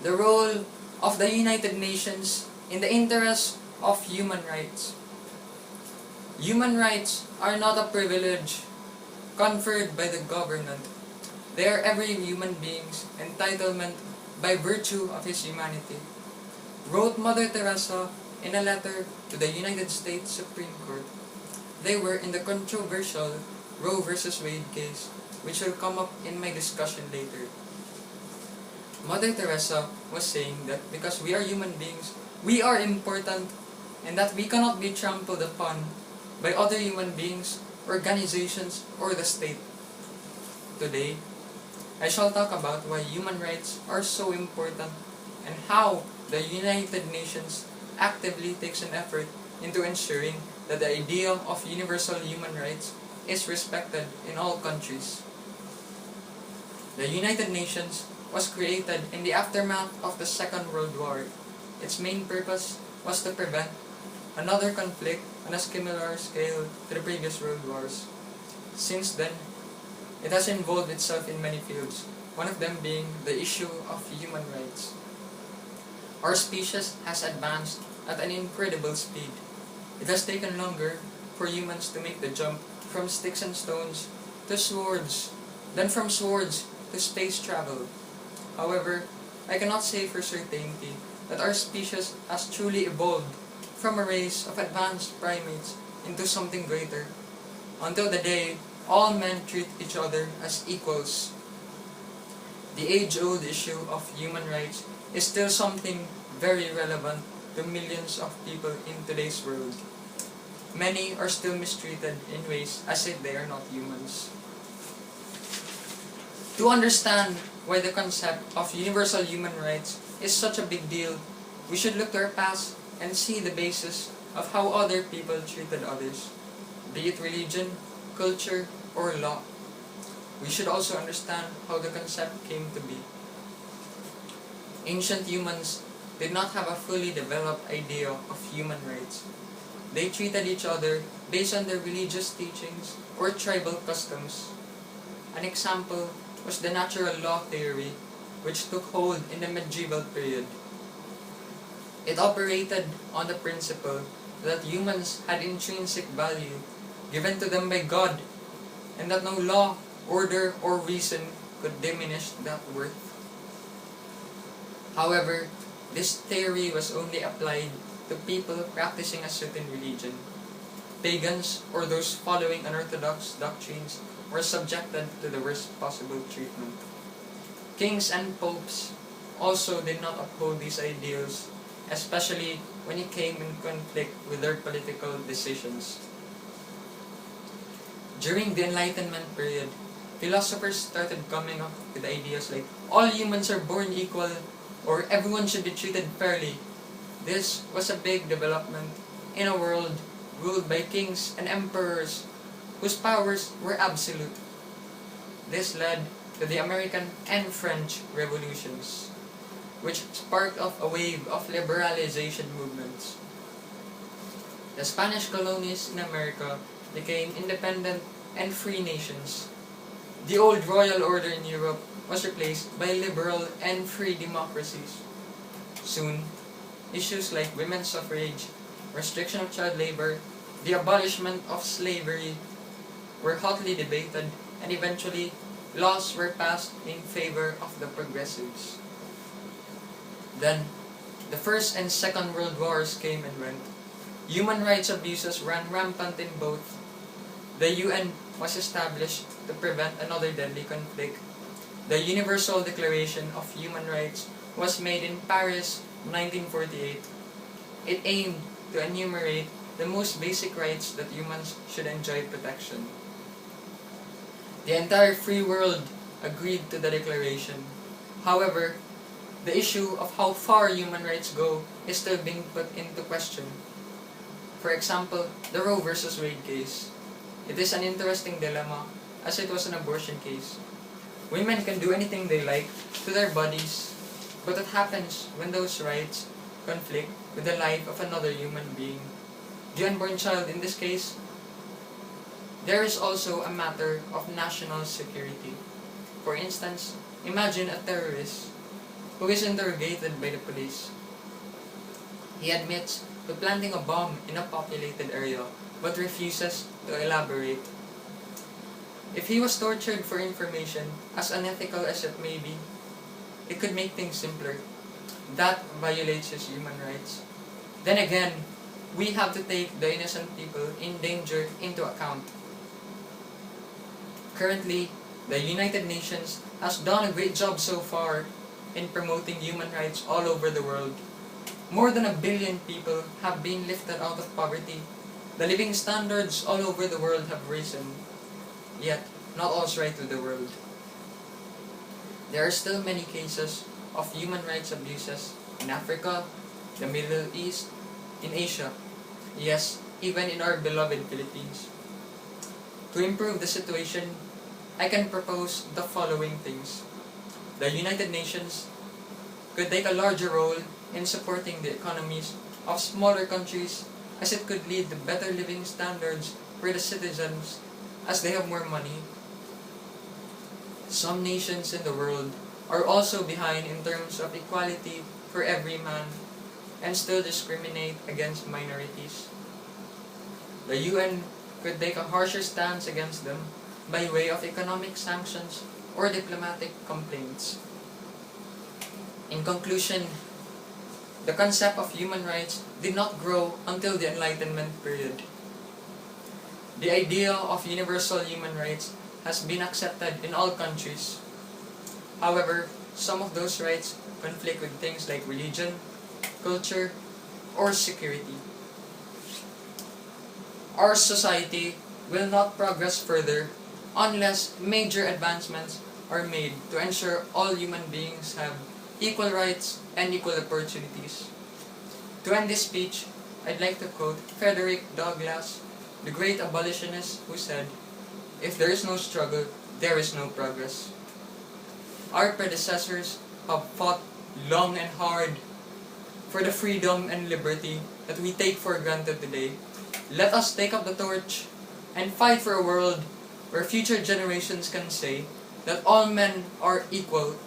the role of the United Nations in the interest of human rights. Human rights are not a privilege conferred by the government. They are every human being's entitlement by virtue of his humanity, wrote Mother Teresa in a letter to the United States Supreme Court. They were in the controversial Roe v. Wade case, which will come up in my discussion later. Mother Teresa was saying that because we are human beings, we are important, and that we cannot be trampled upon by other human beings, organizations, or the state. Today, I shall talk about why human rights are so important and how the United Nations actively takes an effort into ensuring that the idea of universal human rights is respected in all countries. The United Nations was created in the aftermath of the Second World War. Its main purpose was to prevent another conflict on a similar scale to the previous world wars. Since then, it has involved itself in many fields, one of them being the issue of human rights. Our species has advanced at an incredible speed. It has taken longer for humans to make the jump from sticks and stones to swords, than from swords to space travel. However, I cannot say for certainty that our species has truly evolved from a race of advanced primates into something greater, until the day all men treat each other as equals. The age-old issue of human rights is still something very relevant to millions of people in today's world. Many are still mistreated in ways as if they are not humans. To understand why the concept of universal human rights is such a big deal, we should look to our past and see the basis of how other people treated others, be it religion, culture, or law. We should also understand how the concept came to be. Ancient humans did not have a fully developed idea of human rights. They treated each other based on their religious teachings or tribal customs. An example was the natural law theory, which took hold in the medieval period. It operated on the principle that humans had intrinsic value given to them by God, and that no law, order, or reason could diminish that worth. However, this theory was only applied to people practicing a certain religion. Pagans, or those following unorthodox doctrines, were subjected to the worst possible treatment. Kings and popes also did not uphold these ideals, especially when it came in conflict with their political decisions. During the Enlightenment period, philosophers started coming up with ideas like all humans are born equal, or everyone should be treated fairly. This was a big development in a world ruled by kings and emperors whose powers were absolute. This led to the American and French revolutions, which sparked off a wave of liberalization movements. The Spanish colonies in America became independent and free nations. The old royal order in Europe was replaced by liberal and free democracies. Soon, issues like women's suffrage, restriction of child labor, the abolishment of slavery were hotly debated, and eventually, laws were passed in favor of the progressives. Then, the First and Second World Wars came and went. Human rights abuses ran rampant in both. The UN was established to prevent another deadly conflict. The Universal Declaration of Human Rights was made in Paris, 1948. It aimed to enumerate the most basic rights that humans should enjoy protection. The entire free world agreed to the declaration. However, the issue of how far human rights go is still being put into question. For example, the Roe v. Wade case. It is an interesting dilemma, as it was an abortion case. Women can do anything they like to their bodies, but what happens when those rights conflict with the life of another human being? The unborn child in this case? There is also a matter of national security. For instance, imagine a terrorist who is interrogated by the police. He admits to planting a bomb in a populated area, but refuses to elaborate. If he was tortured for information, as unethical as it may be, it could make things simpler. That violates his human rights. Then again, we have to take the innocent people in danger into account. Currently, the United Nations has done a great job so far in promoting human rights all over the world. More than 1 billion people have been lifted out of poverty. The living standards all over the world have risen. Yet, not all is right with the world. There are still many cases of human rights abuses in Africa, the Middle East, in Asia, yes, even in our beloved Philippines. To improve the situation, I can propose the following things. The United Nations could take a larger role in supporting the economies of smaller countries, as it could lead to better living standards for the citizens as they have more money. Some nations in the world are also behind in terms of equality for every man and still discriminate against minorities. The UN could take a harsher stance against them by way of economic sanctions or diplomatic complaints. In conclusion, the concept of human rights did not grow until the Enlightenment period. The idea of universal human rights has been accepted in all countries. However, some of those rights conflict with things like religion, culture, or security. Our society will not progress further unless major advancements are made to ensure all human beings have equal rights and equal opportunities. To end this speech, I'd like to quote Frederick Douglass, the great abolitionist, who said, "If there is no struggle, there is no progress." Our predecessors have fought long and hard for the freedom and liberty that we take for granted today. Let us take up the torch and fight for a world where future generations can say that all men are equal